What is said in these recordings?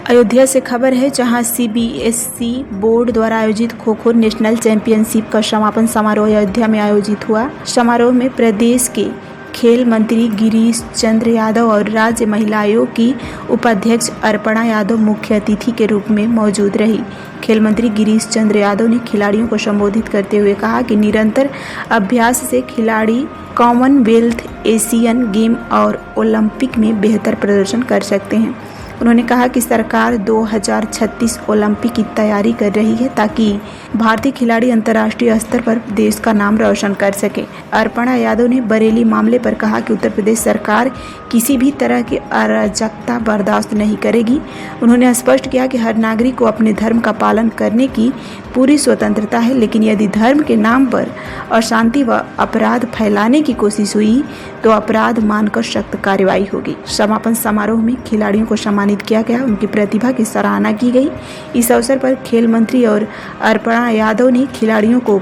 अयोध्या से खबर है, जहां सीबीएसई बोर्ड द्वारा आयोजित खो-खो नेशनल चैंपियनशिप का समापन समारोह अयोध्या में आयोजित हुआ। समारोह में प्रदेश के खेल मंत्री गिरीश चंद्र यादव और राज्य महिला आयोग की उपाध्यक्ष अर्पणा यादव मुख्य अतिथि के रूप में मौजूद रही। खेल मंत्री गिरीश चंद्र यादव ने खिलाड़ियों को संबोधित करते हुए कहा कि निरंतर अभ्यास से खिलाड़ी कॉमनवेल्थ, एशियन गेम और ओलंपिक में बेहतर प्रदर्शन कर सकते हैं। उन्होंने कहा कि सरकार 2036 ओलंपिक की तैयारी कर रही है ताकि भारतीय खिलाड़ी अंतर्राष्ट्रीय स्तर पर देश का नाम रोशन कर सके। अर्पणा यादव ने बरेली मामले पर कहा कि उत्तर प्रदेश सरकार किसी भी तरह की अराजकता बर्दाश्त नहीं करेगी। उन्होंने स्पष्ट किया कि हर नागरिक को अपने धर्म का पालन करने की पूरी स्वतंत्रता है, लेकिन यदि धर्म के नाम पर अशांति व अपराध फैलाने की कोशिश हुई तो अपराध मानकर सख्त कार्रवाई होगी। समापन समारोह में खिलाड़ियों को सम्मानित किया गया, उनकी प्रतिभा की सराहना की गई। इस अवसर पर खेल मंत्री और अर्पणा यादव ने खिलाड़ियों को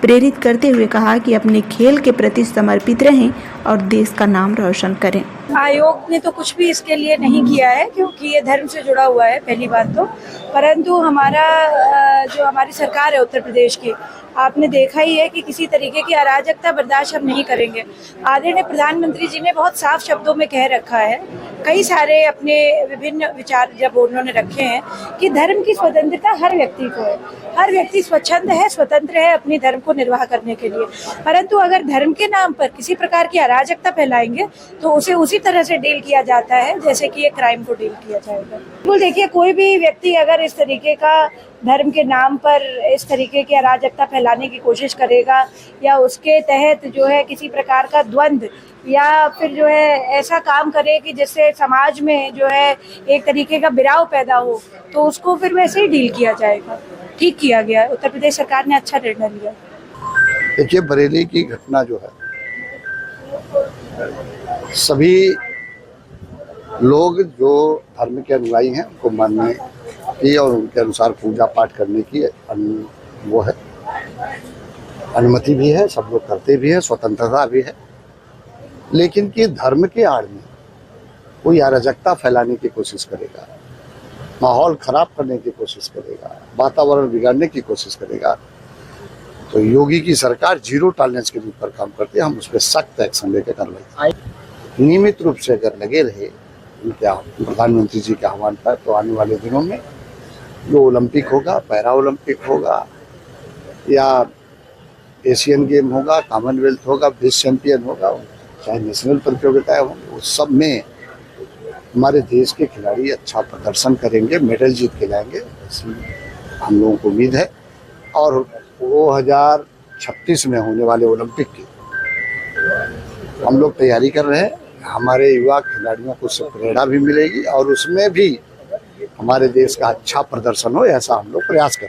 प्रेरित करते हुए कहा कि अपने खेल के प्रति समर्पित रहें और देश का नाम रोशन करें। आयोग ने तो कुछ भी इसके लिए नहीं किया है, क्योंकि ये धर्म से जुड़ा हुआ है पहली बात तो, परंतु हमारी सरकार है उत्तर प्रदेश की, आपने देखा ही है कि किसी तरीके की अराजकता बर्दाश्त हम नहीं करेंगे। आदरणीय प्रधानमंत्री जी ने बहुत साफ शब्दों में कह रखा है, कई सारे अपने विभिन्न विचार जब उन्होंने रखे हैं कि धर्म की स्वतंत्रता हर व्यक्ति को है, हर व्यक्ति स्वच्छंद है, स्वतंत्र है अपने धर्म को निर्वाह करने के लिए, परंतु अगर धर्म के नाम पर किसी प्रकार की अराजकता फैलाएंगे तो उसे उसी तरह से डील किया जाता है जैसे कि एक क्राइम को डील किया जाएगा। बिल्कुल देखिए, कोई भी व्यक्ति अगर इस तरीके का धर्म के नाम पर इस तरीके की अराजकता फैलाने की कोशिश करेगा या उसके तहत जो है किसी प्रकार का द्वंद्व या फिर जो है ऐसा काम करे कि जिससे समाज में जो है एक तरीके का बिराव पैदा हो, तो उसको फिर वैसे ही डील किया जाएगा। ठीक किया गया, उत्तर प्रदेश सरकार ने अच्छा निर्णय लिया। देखिए, बरेली की घटना जो है, सभी लोग जो धर्म के अनुयायी हैं उनको मानने की और उनके अनुसार पूजा पाठ करने की वो है, अनुमति भी है, सब लोग करते भी हैं, स्वतंत्रता भी है। लेकिन कि धर्म के आड़ में कोई अराजकता फैलाने की कोशिश करेगा, माहौल खराब करने की कोशिश करेगा, वातावरण बिगाड़ने की कोशिश करेगा, तो योगी की सरकार जीरो टॉलरेंस के ऊपर काम करती है। हम उस पर सख्त एक्शन लेकर कार्रवाई नियमित रूप से अगर लगे रहे उनके प्रधानमंत्री जी के आह्वान पर, तो आने वाले दिनों में जो ओलंपिक होगा, पैरा ओलंपिक होगा या एशियन गेम होगा, कॉमनवेल्थ होगा, विश्व चैंपियन होगा, चाहे नेशनल प्रतियोगिताएं होंगी, उस सब में हमारे देश के खिलाड़ी अच्छा प्रदर्शन करेंगे, मेडल जीत के लाएंगे, ऐसी हम लोगों को उम्मीद है। और 2036 में होने वाले ओलंपिक की हम लोग तैयारी कर रहे हैं। हमारे युवा खिलाड़ियों को उससे प्रेरणा भी मिलेगी और उसमें भी हमारे देश का अच्छा प्रदर्शन हो, ऐसा हम लोग प्रयास करें।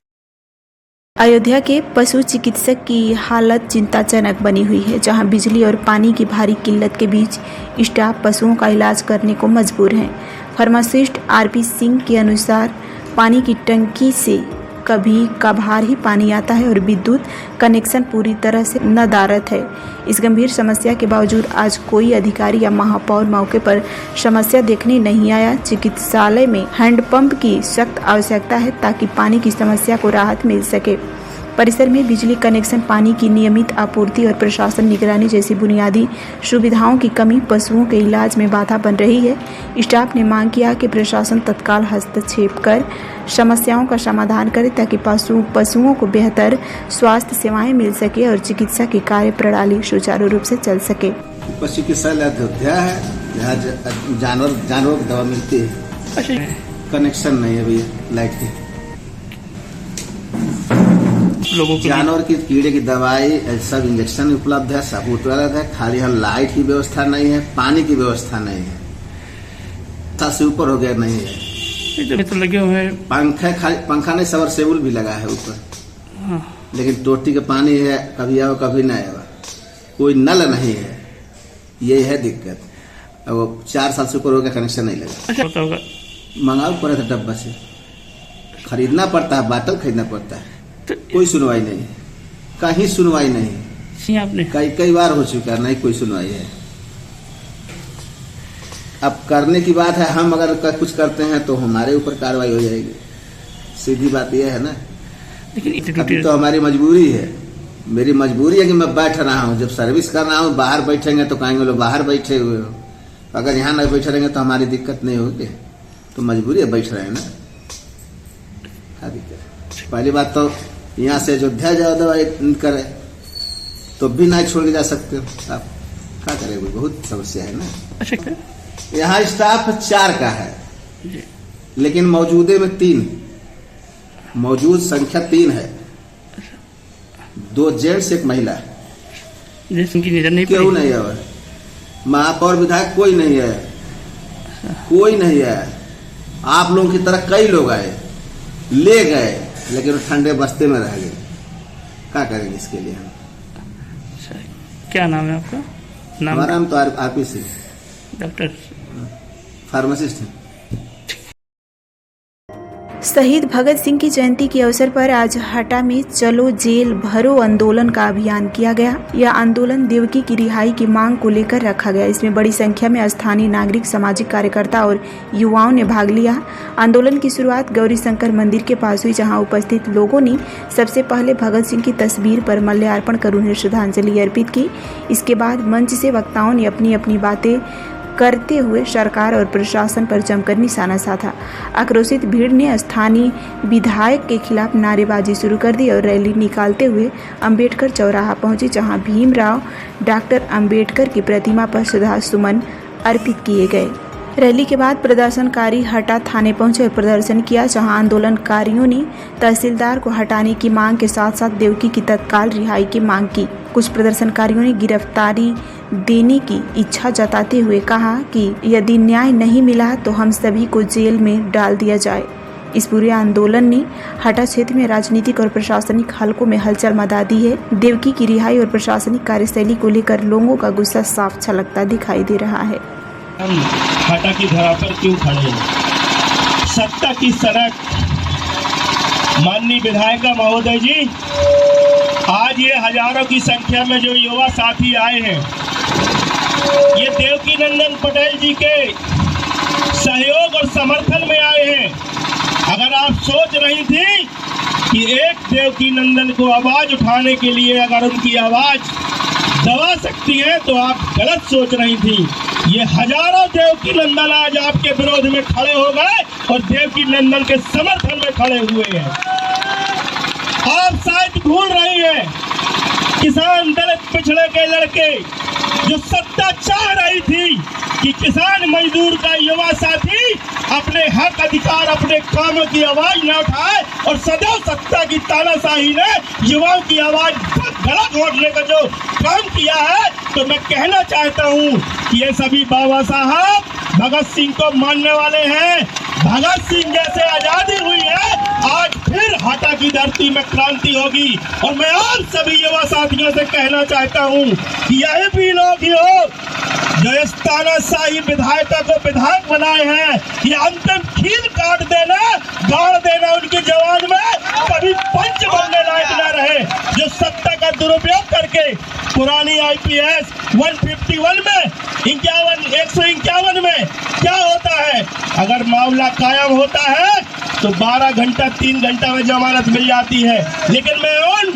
अयोध्या के पशु चिकित्सक की हालत चिंताजनक बनी हुई है, जहां बिजली और पानी की भारी किल्लत के बीच स्टाफ पशुओं का इलाज करने को मजबूर हैं। फार्मासिस्ट आरपी सिंह के अनुसार पानी की टंकी से कभी कभार ही पानी आता है और विद्युत कनेक्शन पूरी तरह से नदारद है। इस गंभीर समस्या के बावजूद आज कोई अधिकारी या महापौर मौके पर समस्या देखने नहीं आया। चिकित्सालय में हैंडपंप की सख्त आवश्यकता है ताकि पानी की समस्या को राहत मिल सके। परिसर में बिजली कनेक्शन, पानी की नियमित आपूर्ति और प्रशासन निगरानी जैसी बुनियादी सुविधाओं की कमी पशुओं के इलाज में बाधा बन रही है। स्टाफ ने मांग किया कि प्रशासन तत्काल हस्तक्षेप कर समस्याओं का समाधान करे ताकि पशुओं को बेहतर स्वास्थ्य सेवाएं मिल सके और चिकित्सा की कार्य प्रणाली सुचारू रूप से चल सके। पशु चिकित्सालय अयोध्या है, यहाँ जानवरों की दवा मिलती है। कनेक्शन नहीं है भैया लाइट की, जानवर की कीड़े की दवाई सब इंजेक्शन उपलब्ध है, सब उपलब्ध है, खाली यहाँ लाइट की व्यवस्था नहीं है, पानी की व्यवस्था नहीं है, से ऊपर हो गया नहीं है, तो लगे हुए हैं पंखा नहीं, सबमर्सिबल भी लगा है ऊपर, लेकिन टोटी का पानी है, कभी आओ कभी नहीं आएगा, कोई नल नहीं है, यही है दिक्कत। अब 4 साल से ऊपर हो गया, कनेक्शन नहीं लगा। मंगाओ पड़ा था डब्बा से, खरीदना पड़ता है, बाटल खरीदना पड़ता है, कोई सुनवाई नहीं, कहीं सुनवाई नहीं, आपने कई बार हो चुका, नहीं कोई सुनवाई है। अब करने की बात है, हम अगर कुछ करते हैं तो हमारे ऊपर कार्रवाई हो जाएगी। सीधी बात यह है ना। लेकिन अभी तो हमारी मजबूरी है, मेरी मजबूरी है कि मैं बैठ रहा हूँ। जब सर्विस कर रहा हूँ, बाहर बैठेंगे तो कहेंगे लोग बाहर बैठे हुए हो। अगर यहाँ नहीं बैठे रहेंगे तो हमारी दिक्कत नहीं होगी। तो मजबूरी है, बैठ रहे हैं ना, क्या दिक्कत है। पहली बात तो यहाँ से अयोध्या जाओ दवाई करे तो भी नहीं छोड़ के जा सकते हो आप, क्या करेंगे, बहुत समस्या है ना। अच्छा, यहाँ स्टाफ 4 का है, लेकिन मौजूदे में 3, मौजूद संख्या 3 है, 2 जेंट्स 1 महिला। जैसे उनकी नजर नहीं क्यों नहीं है? महापौर विधायक कोई नहीं है, कोई नहीं है। आप लोगों की तरह कई लोग आए, ले गए, लेकिन ठंडे बस्ते में रह गए। क्या करेंगे इसके लिए हम? क्या नाम है आपका? हमारा नाम तो आरपी सिंह, डॉक्टर फार्मासिस्ट हैं। शहीद भगत सिंह की जयंती के अवसर पर आज हटा में चलो जेल भरो आंदोलन का अभियान किया गया। यह आंदोलन देवकी की रिहाई की मांग को लेकर रखा गया। इसमें बड़ी संख्या में स्थानीय नागरिक, सामाजिक कार्यकर्ता और युवाओं ने भाग लिया। आंदोलन की शुरुआत गौरी शंकर मंदिर के पास हुई, जहां उपस्थित लोगों ने सबसे पहले भगत सिंह की तस्वीर पर माल्यार्पण कर उन्हें श्रद्धांजलि अर्पित की। इसके बाद मंच से वक्ताओं ने अपनी अपनी बातें करते हुए सरकार और प्रशासन पर जमकर निशाना साधा। आक्रोशित भीड़ ने स्थानीय विधायक के खिलाफ नारेबाजी शुरू कर दी और रैली निकालते हुए अंबेडकर चौराहा पहुंची, जहां भीमराव डॉक्टर अंबेडकर की प्रतिमा पर श्रद्धासुमन अर्पित किए गए। रैली के बाद प्रदर्शनकारी हटा थाने पहुंचे और प्रदर्शन किया, जहां आंदोलनकारियों ने तहसीलदार को हटाने की मांग के साथ साथ देवकी की तत्काल रिहाई की मांग की। कुछ प्रदर्शनकारियों ने गिरफ्तारी देने की इच्छा जताते हुए कहा कि यदि न्याय नहीं मिला तो हम सभी को जेल में डाल दिया जाए। इस पूरे आंदोलन ने हटा क्षेत्र में राजनीतिक और प्रशासनिक हलकों में हलचल मचा दी है। देवकी की रिहाई और प्रशासनिक कार्यशैली को लेकर लोगों का गुस्सा साफ छलकता दिखाई दे रहा है। हम हटा की धरा पर क्यों खड़े हैं? सत्ता की सड़क, माननीय विधायक महोदय जी, आज ये हजारों की संख्या में जो युवा साथी आए हैं, ये देवकी नंदन पटेल जी के सहयोग और समर्थन में आए हैं। अगर आप सोच रही थी कि एक देवकी नंदन को आवाज उठाने के लिए अगर उनकी आवाज दबा सकती है तो आप गलत सोच रही थी। ये हजारों देवकी नंदन आज आपके विरोध में खड़े हो गए और देवकी नंदन के समर्थन में खड़े हुए हैं। आप शायद भूल रही हैं, किसान दलित पिछड़े के लड़के जो सत्ता चाह रही थी कि किसान मजदूर का युवा साथी अपने हक अधिकार, अपने कामों की आवाज न उठाए, और सदैव सत्ता की तानाशाही ने युवाओं की आवाज गलत होने का जो काम किया है, तो मैं कहना चाहता हूं कि ये सभी बाबा साहब भगत सिंह को मानने वाले हैं। भगत सिंह जैसे आजादी हुई है, आज फिर हटा की धरती में क्रांति होगी। और मैं आप सभी युवा साथियों से कहना चाहता हूं कि यही भी लोग ही हो जो इस तानाशाही विधायकों को विधायक बनाए हैं, ये अंतिम खील काट देना, गाड़ देना उनकी जवान में, कभी पंच बनने लायक न रहे। जो सत्ता का दुरुपयोग करके पुरानी IPS 151 में 151 में क्या होता है, अगर मामला कायम होता है तो 12 घंटा 3 घंटा में जमानत मिल जाती है। लेकिन मैं उन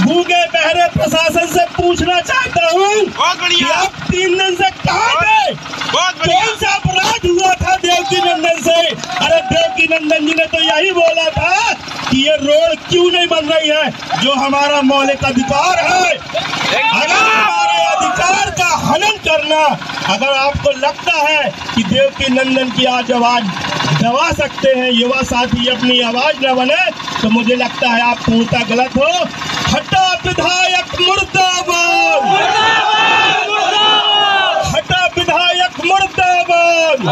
गूंगे बहरे प्रशासन से पूछना चाहता हूँ कि आप 3 दिन से कहाँ थे? कौन सा अपराध हुआ था देवकी नंदन से? अरे देवकी नंदन जी ने तो यही बोला था कि ये रोड क्यों नहीं बन रही है, जो हमारा मौलिक अधिकार है। अगर हमारे अधिकार का हनन करना, अगर आपको लगता है कि देवकी नंदन की आज आवाज दबा सकते हैं युवा साथी, अपनी आवाज न बने, तो मुझे लगता है आप पूर्णतः गलत हो। हटा विधायक मुर्दाबाद, हटा विधायक मुर्दाबाद।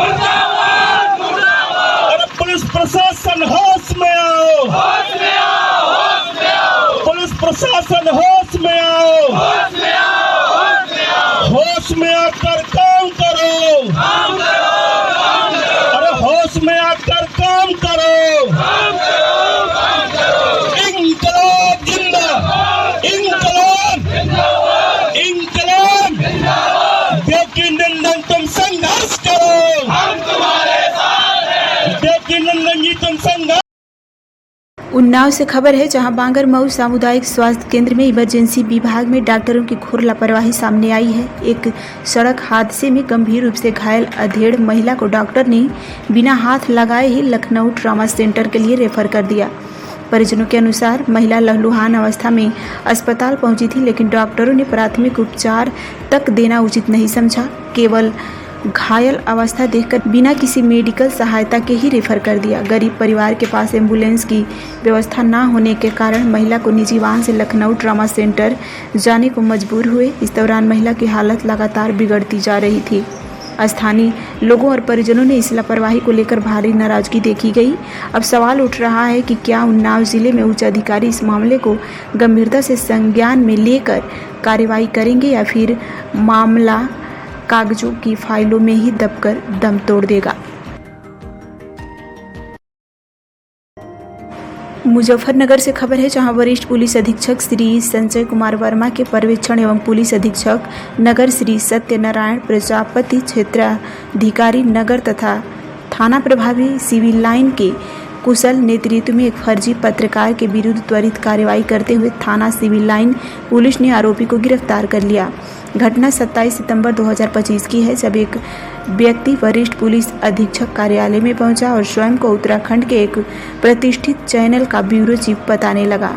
अरे पुलिस प्रशासन होश में आओ, पुलिस प्रशासन होश में आओ, होश में आकर काम करो, अरे होश में आकर काम करो। इंकलाब जिंदाबाद, इंकलाब, इंकलाब। देवकी नंदन तुम संघर्ष करो, जनसंघ। उन्नाव से खबर है, जहां बांगर मऊ सामुदायिक स्वास्थ्य केंद्र में इमरजेंसी विभाग में डॉक्टरों की घोर लापरवाही सामने आई है। एक सड़क हादसे में गंभीर रूप से घायल अधेड़ महिला को डॉक्टर ने बिना हाथ लगाए ही लखनऊ ट्रॉमा सेंटर के लिए रेफर कर दिया। परिजनों के अनुसार महिला लहूलुहान अवस्था में अस्पताल पहुंची थी, लेकिन डॉक्टरों ने प्राथमिक उपचार तक देना उचित नहीं समझा। केवल घायल अवस्था देखकर बिना किसी मेडिकल सहायता के ही रेफर कर दिया। गरीब परिवार के पास एम्बुलेंस की व्यवस्था न होने के कारण महिला को निजी वाहन से लखनऊ ट्रॉमा सेंटर जाने को मजबूर हुए। इस दौरान महिला की हालत लगातार बिगड़ती जा रही थी। स्थानीय लोगों और परिजनों ने इस लापरवाही को लेकर भारी नाराजगी देखी गई। अब सवाल उठ रहा है कि क्या उन्नाव जिले में उच्च अधिकारी इस मामले को गंभीरता से संज्ञान में लेकर कार्रवाई करेंगे या फिर मामला कागजों की फाइलों में ही दबकर दम तोड़ देगा। मुजफ्फरनगर से खबर है, जहां वरिष्ठ पुलिस अधीक्षक श्री संजय कुमार वर्मा के पर्यवेक्षण एवं पुलिस अधीक्षक नगर श्री सत्यनारायण प्रजापति, क्षेत्राधिकारी नगर तथा थाना प्रभारी सिविल लाइन के कुशल नेतृत्व में एक फर्जी पत्रकार के विरुद्ध त्वरित कार्रवाई करते हुए थाना सिविल लाइन पुलिस ने आरोपी को गिरफ्तार कर लिया। घटना 27 सितंबर 2025 की है, जब एक व्यक्ति वरिष्ठ पुलिस अधीक्षक कार्यालय में पहुंचा और स्वयं को उत्तराखंड के एक प्रतिष्ठित चैनल का ब्यूरो चीफ बताने लगा।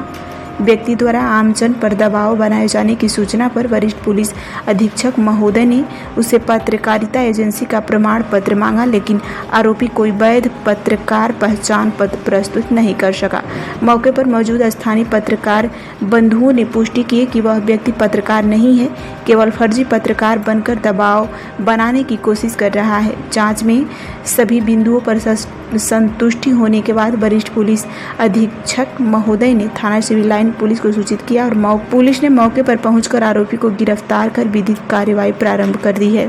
व्यक्ति द्वारा आमजन पर दबाव बनाए जाने की सूचना पर वरिष्ठ पुलिस अधीक्षक महोदय ने उससे पत्रकारिता एजेंसी का प्रमाण पत्र मांगा, लेकिन आरोपी कोई वैध पत्रकार पहचान पत्र प्रस्तुत नहीं कर सका। मौके पर मौजूद स्थानीय पत्रकार बंधुओं ने पुष्टि की कि वह व्यक्ति पत्रकार नहीं है, केवल फर्जी पत्रकार बनकर दबाव बनाने की कोशिश कर रहा है। जांच में सभी बिंदुओं पर संतुष्टि होने के बाद वरिष्ठ पुलिस अधीक्षक महोदय ने थाना सिविल लाइन पुलिस को सूचित किया और पुलिस ने मौके पर पहुंचकर आरोपी को गिरफ्तार कर विधिक कार्रवाई प्रारंभ कर दी है।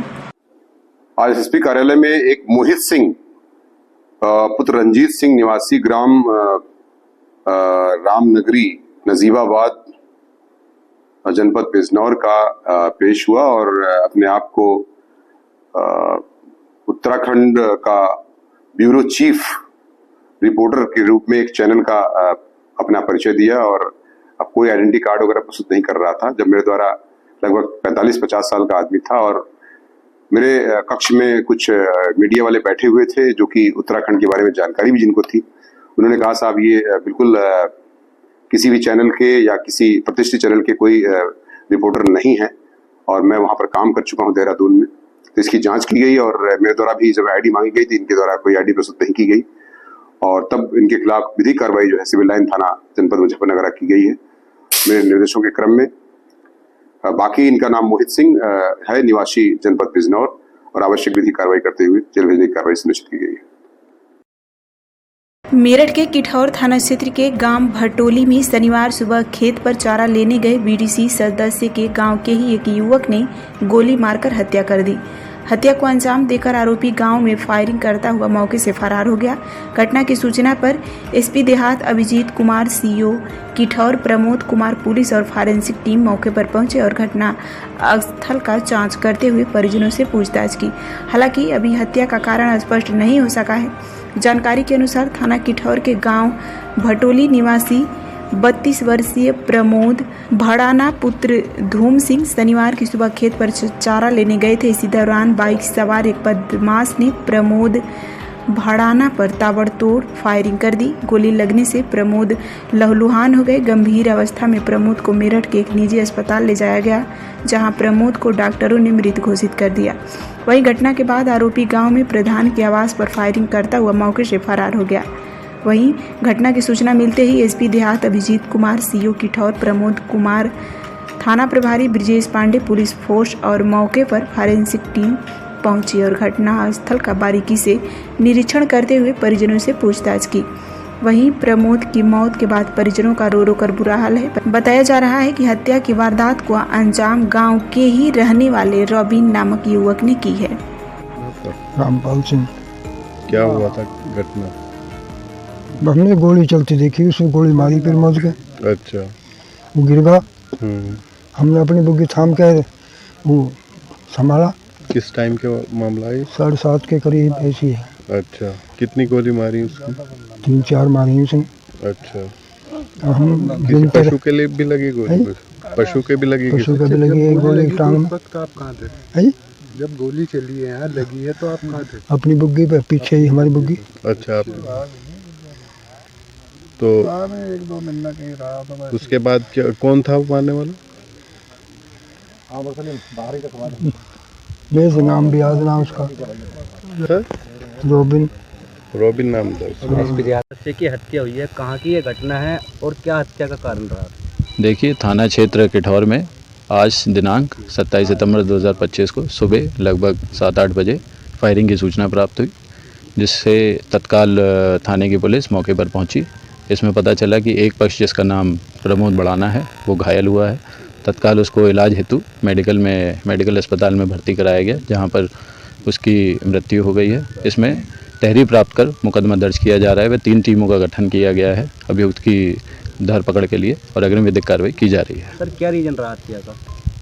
आज एसपी कार्यालय में एक मोहित सिंह पुत्र रंजीत सिंह निवासी ग्राम रामनगरी नजीबाबाद जनपद बिजनौर का पेश हुआ और अपने आप को उत्तराखंड का ब्यूरो चीफ रिपोर्टर के रूप में एक चैनल का अपना परिचय दिया और अब कोई आइडेंटिटी कार्ड वगैरह प्रस्तुत नहीं कर रहा था। जब मेरे द्वारा लगभग 45-50 साल का आदमी था और मेरे कक्ष में कुछ मीडिया वाले बैठे हुए थे जो कि उत्तराखंड के बारे में जानकारी भी जिनको थी। उन्होंने कहा, साहब ये बिल्कुल किसी भी चैनल के या किसी प्रतिष्ठित चैनल के कोई रिपोर्टर नहीं है और मैं वहां पर काम कर चुका हूं देहरादून में। तो इसकी जांच की गई और मेरे द्वारा भी जब आईडी मांगी गई थी, इनके द्वारा कोई आईडी प्रस्तुत नहीं की गई और तब इनके खिलाफ विधिक कार्रवाई जो है सिविल लाइन थाना जनपद मुजफ्फरनगर की गई है मेरे निर्देशों के क्रम में। बाकी इनका नाम मोहित सिंह है, निवासी जनपद बिजनौर, और आवश्यक विधिक कार्रवाई करते हुए जेल भेजने की कार्रवाई सुनिश्चित की गई है। मेरठ के किठौर थाना क्षेत्र के गांव भटोली में शनिवार सुबह खेत पर चारा लेने गए बीडीसी सदस्य के गांव के ही एक युवक ने गोली मारकर हत्या कर दी। हत्या को अंजाम देकर आरोपी गांव में फायरिंग करता हुआ मौके से फरार हो गया। घटना की सूचना पर एसपी देहात अभिजीत कुमार, सीओ किठौर प्रमोद कुमार, पुलिस और फॉरेंसिक टीम मौके पर पहुंचे और घटना स्थल का जांच करते हुए परिजनों से पूछताछ की। हालांकि अभी हत्या का कारण स्पष्ट नहीं हो सका है। जानकारी के अनुसार थाना किठौर के गांव भटोली निवासी 32 वर्षीय प्रमोद भड़ाना पुत्र धूम सिंह शनिवार की सुबह खेत पर चारा लेने गए थे। इसी दौरान बाइक सवार एक बदमाश ने प्रमोद भड़ाना पर ताबड़तोड़ फायरिंग कर दी। गोली लगने से प्रमोद लहूलुहान हो गए। गंभीर अवस्था में प्रमोद को मेरठ के एक निजी अस्पताल ले जाया गया, जहां प्रमोद को डॉक्टरों ने मृत घोषित कर दिया। वहीं घटना के बाद आरोपी गांव में प्रधान के आवास पर फायरिंग करता हुआ मौके से फरार हो गया। वहीं घटना की सूचना मिलते ही एसपी देहात अभिजीत कुमार, सीओ किठौर प्रमोद कुमार, थाना प्रभारी ब्रिजेश पांडे, पुलिस फोर्स और मौके पर फॉरेंसिक टीम पहुंची और घटना स्थल का बारीकी से निरीक्षण करते हुए परिजनों से पूछताछ की। वहीं प्रमोद की मौत के बाद परिजनों का रो रो कर बुरा हाल है। बताया जा रहा है कि हत्या की वारदात को अंजाम गांव के ही रहने वाले रॉबिन नामक युवक ने की है। रामपाल सिंह। क्या हुआ था घटना? हमने गोली चलती देखी, उसने गोली मारी, फिर मौज गए। अच्छा। वो गिर गया। हमने अपनी बुग्गी थाम के वो संभाला। किस टाइम के मामला है? 7:30 के करीब ऐसी है। अच्छा, कितनी गोली मारी उसको? 3-4 मारी उसने। अच्छा, अब हम किसी पशु के लिए भी लगी गोली? पशु के भी लगी? पशु के भी लगी है गोली टांग में। आप कहाँ थे है जब गोली चली है? यहाँ लगी है तो आप कहाँ थे? अपनी बुग्गी पे, पीछे ही हमारी बुग्गी। अच्छा, आप तो 1-2 महीना कहीं रहा था। उसके बाद क्या, कौन था वो मारने वाला? मेरे से नाम भी याद ना उसका, रॉबिन नाम था उसका। बच्चे की हत्या हुई है, कहाँ की ये घटना है और क्या हत्या का कारण रहा? देखिए, थाना क्षेत्र किठौर में आज दिनांक 27 सितंबर 2025 को सुबह लगभग 7-8 बजे फायरिंग की सूचना प्राप्त हुई, जिससे तत्काल थाने की पुलिस मौके पर पहुंची। इसमें पता चला कि एक पक्ष जिसका नाम प्रमोद बड़ाना है वो घायल हुआ है। तत्काल उसको इलाज हेतु मेडिकल अस्पताल में भर्ती कराया गया, जहां पर उसकी मृत्यु हो गई है। इसमें तहरीर प्राप्त कर मुकदमा दर्ज किया जा रहा है। वह 3 टीमों का गठन किया गया है अभियुक्त की धरपकड़ के लिए और अग्रिम विधिक कार्रवाई की जा रही है। सर, क्या रीजन रहा हत्या का?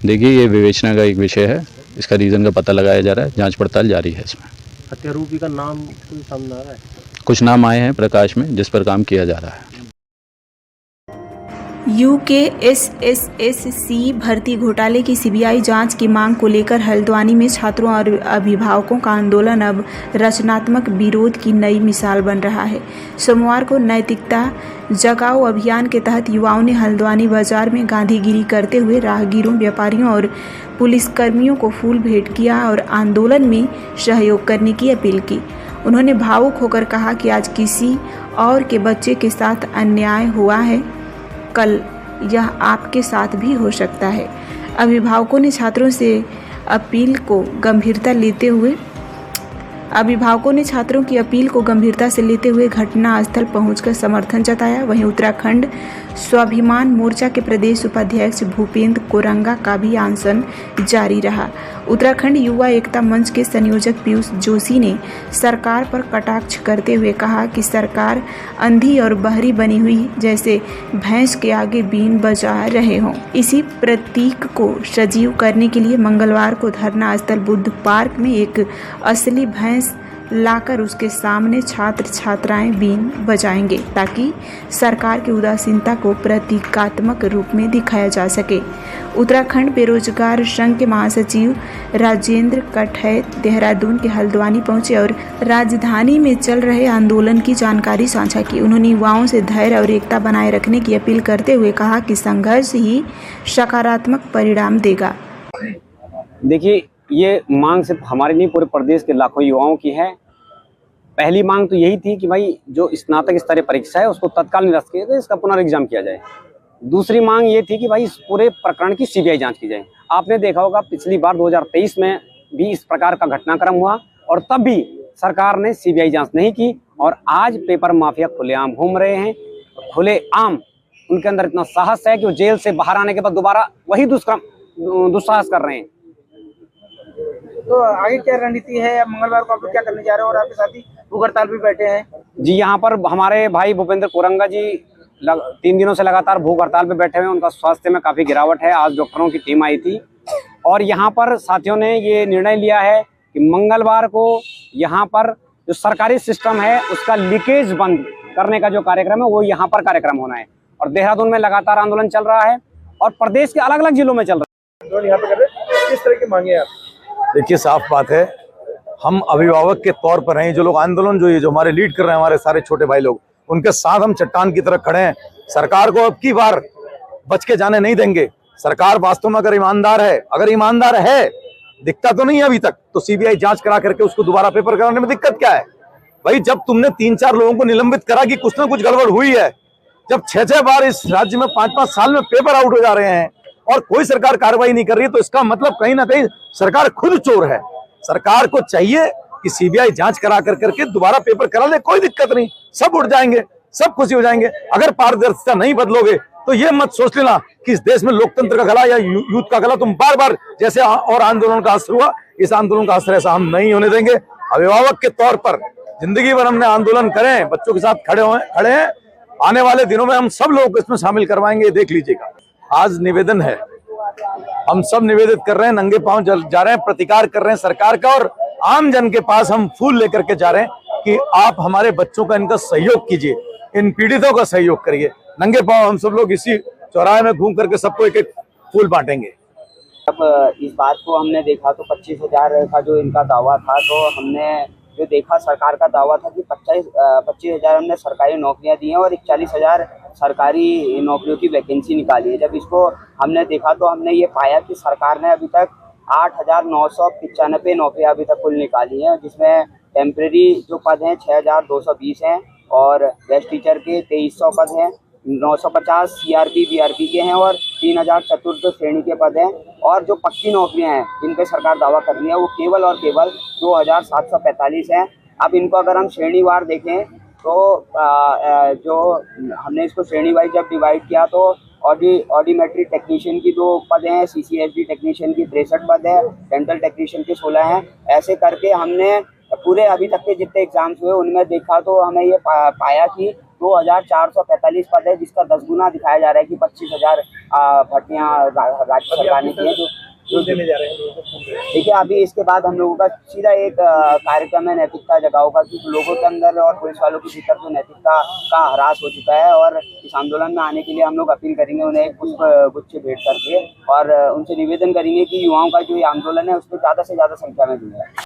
देखिए, ये विवेचना का एक विषय है, इसका रीज़न का पता लगाया जा रहा है, जांच पड़ताल जारी है। इसमें हत्यारोपी का नाम कोई सामने आ रहा है? कुछ नाम आए हैं प्रकाश में, जिस पर काम किया जा रहा है। UKSSSC भर्ती घोटाले की सीबीआई जांच की मांग को लेकर हल्द्वानी में छात्रों और अभिभावकों का आंदोलन अब रचनात्मक विरोध की नई मिसाल बन रहा है। सोमवार को नैतिकता जगाओ अभियान के तहत युवाओं ने हल्द्वानी बाजार में गांधीगिरी करते हुए राहगीरों, व्यापारियों और पुलिसकर्मियों को फूल भेंट किया और आंदोलन में सहयोग करने की अपील की। उन्होंने भावुक होकर कहा कि आज किसी और के बच्चे के साथ अन्याय हुआ है, कल यह आपके साथ भी हो सकता है। अभिभावकों ने छात्रों की अपील को गंभीरता से लेते हुए घटनास्थल पहुंचकर समर्थन जताया। वहीं उत्तराखंड स्वाभिमान मोर्चा के प्रदेश उपाध्यक्ष भूपेंद्र कोरंगा का भी अनशन जारी रहा। उत्तराखंड युवा एकता मंच के संयोजक पीयूष जोशी ने सरकार पर कटाक्ष करते हुए कहा कि सरकार अंधी और बहरी बनी हुई है, जैसे भैंस के आगे बीन बजा रहे हों। इसी प्रतीक को सजीव करने के लिए मंगलवार को धरना स्थल बुद्ध पार्क में एक असली भैंस लाकर उसके सामने छात्र छात्राएं बीन बजाएंगे, ताकि सरकार की उदासीनता को प्रतीकात्मक रूप में दिखाया जा सके। उत्तराखंड बेरोजगार संघ के महासचिव राजेंद्र कठैत देहरादून के हल्द्वानी पहुंचे और राजधानी में चल रहे आंदोलन की जानकारी साझा की। उन्होंने युवाओं से धैर्य और एकता बनाए रखने की अपील करते हुए कहा कि संघर्ष ही सकारात्मक परिणाम देगा। देखिए, ये मांग सिर्फ हमारे नहीं, पूरे प्रदेश के लाखों युवाओं की है। पहली मांग तो यही थी कि भाई जो स्नातक स्तरीय परीक्षा है उसको तत्काल निरस्त किया जाए, इसका पुनर्एग्जाम किया जाए। दूसरी मांग ये थी कि भाई इस पूरे प्रकरण की सीबीआई जांच की जाए। आपने देखा होगा पिछली बार 2023 में भी इस प्रकार का घटनाक्रम हुआ और तब भी सरकार ने सीबीआई जांच नहीं की, और आज पेपर माफिया खुलेआम घूम रहे हैं। खुलेआम उनके अंदर इतना साहस है कि वो जेल से बाहर आने के बाद दोबारा वही दुस्साहस कर रहे हैं। तो आगे क्या रणनीति है? मंगलवार को आप लोग क्या करने जा रहे हैं और आपके साथी भूख हड़ताल पे बैठे हैं? जी, यहाँ पर हमारे भाई भूपेंद्र कोरंगा जी 3 दिनों से लगातार भूख हड़ताल पे बैठे हुए हैं। उनका स्वास्थ्य में काफी गिरावट है। आज डॉक्टरों की टीम आई थी और यहाँ पर साथियों ने ये निर्णय लिया है कि मंगलवार को यहाँ पर जो सरकारी सिस्टम है उसका लीकेज बंद करने का जो कार्यक्रम है वो यहाँ पर कार्यक्रम होना है। और देहरादून में लगातार आंदोलन चल रहा है और प्रदेश के अलग अलग जिलों में चल रहा है। यहाँ पे कर रहे हैं, किस तरह की मांगे आप? देखिए, साफ बात है, हम अभिभावक के तौर पर हैं। जो लोग आंदोलन जो हमारे लीड कर रहे हैं, हमारे सारे छोटे भाई लोग, उनके साथ हम चट्टान की तरह खड़े हैं। सरकार को अब की बार बच के जाने नहीं देंगे। सरकार वास्तव में अगर ईमानदार है, दिखता तो नहीं है अभी तक, तो सीबीआई जांच करा करके उसको दोबारा पेपर कराने में दिक्कत क्या है? भाई, जब तुमने 3-4 लोगों को निलंबित करा कि कुछ ना कुछ गड़बड़ हुई है, जब 6-6 बार इस राज्य में 5-5 साल में पेपर आउट हो जा रहे हैं और कोई सरकार कार्रवाई नहीं कर रही है, तो इसका मतलब कहीं ना कहीं सरकार खुद चोर है। सरकार को चाहिए कि सीबीआई जांच करा करके दोबारा पेपर करा ले, कोई दिक्कत नहीं, सब उठ जाएंगे, सब खुशी हो जाएंगे। अगर पारदर्शिता नहीं बदलोगे तो ये मत सोच लेना कि इस देश में लोकतंत्र का गला या यूथ का गला तुम बार बार जैसे और आंदोलन का असर हुआ, इस आंदोलन का असर ऐसा हम नहीं होने देंगे। अभिभावक के तौर पर जिंदगी भर हमने आंदोलन करे, बच्चों के साथ खड़े हैं। आने वाले दिनों में हम सब लोगों को इसमें शामिल करवाएंगे, देख लीजिएगा। आज निवेदन है, हम सब निवेदित कर रहे हैं, नंगे पांव जा रहे हैं, प्रतिकार कर रहे हैं सरकार का, और आम जन के पास हम फूल लेकर के जा रहे हैं कि आप हमारे बच्चों का इनका सहयोग कीजिए, इन पीड़ितों का सहयोग करिए। नंगे पांव हम सब लोग इसी चौराहे में घूम करके सबको एक एक फूल बांटेंगे। अब इस बात को हमने देखा तो 25,000 का जो इनका दावा था, तो हमने जो देखा सरकार का दावा था कि 25,000 हमने सरकारी नौकरियां दी हैं और 41,000 सरकारी नौकरियों की वैकेंसी निकाली है। जब इसको हमने देखा तो हमने ये पाया कि सरकार ने अभी तक 8,995 नौकरियां अभी तक कुल निकाली हैं, जिसमें टेम्प्रेरी जो पद हैं 6,220 हैं और गेस्ट टीचर के 2,300 पद हैं, 950 सीआरपी बीआरपी के हैं और 3,000 चतुर्थ श्रेणी के पद हैं। और जो पक्की नौकरियां हैं जिन पे सरकार दावा कर रही है वो केवल और केवल 2,745 हैं। अब इनको अगर हम श्रेणीवार देखें तो जो हमने इसको श्रेणी वाइज जब डिवाइड किया तो ऑडिमेट्री टेक्नीशियन की 2 पद हैं, सीसीएसडी टेक्नीशियन की 63 पद है, डेंटल टेक्नीशियन के 16 हैं। ऐसे करके हमने पूरे अभी तक के जितने एग्जाम्स हुए उनमें देखा तो हमें ये पाया कि 2,445 पद है, जिसका 10 गुना दिखाया जा रहा है कि 25,000 भर्तियाँ राज्य सरकार ने की है जो देने जा रहे हैं। देखिए अभी इसके बाद हम लोगों का सीधा एक कार्यक्रम है नैतिकता जगाओ का, कि लोगों के अंदर और पुलिस वालों के भीतर जो नैतिकता का ह्रास हो चुका है, और इस आंदोलन में आने के लिए हम लोग अपील करेंगे उन्हें एक पुष्प गुच्छ भेंट करके, और उनसे निवेदन करेंगे कि युवाओं का जो ये आंदोलन है उसमें ज़्यादा से ज़्यादा संख्या में जुड़े।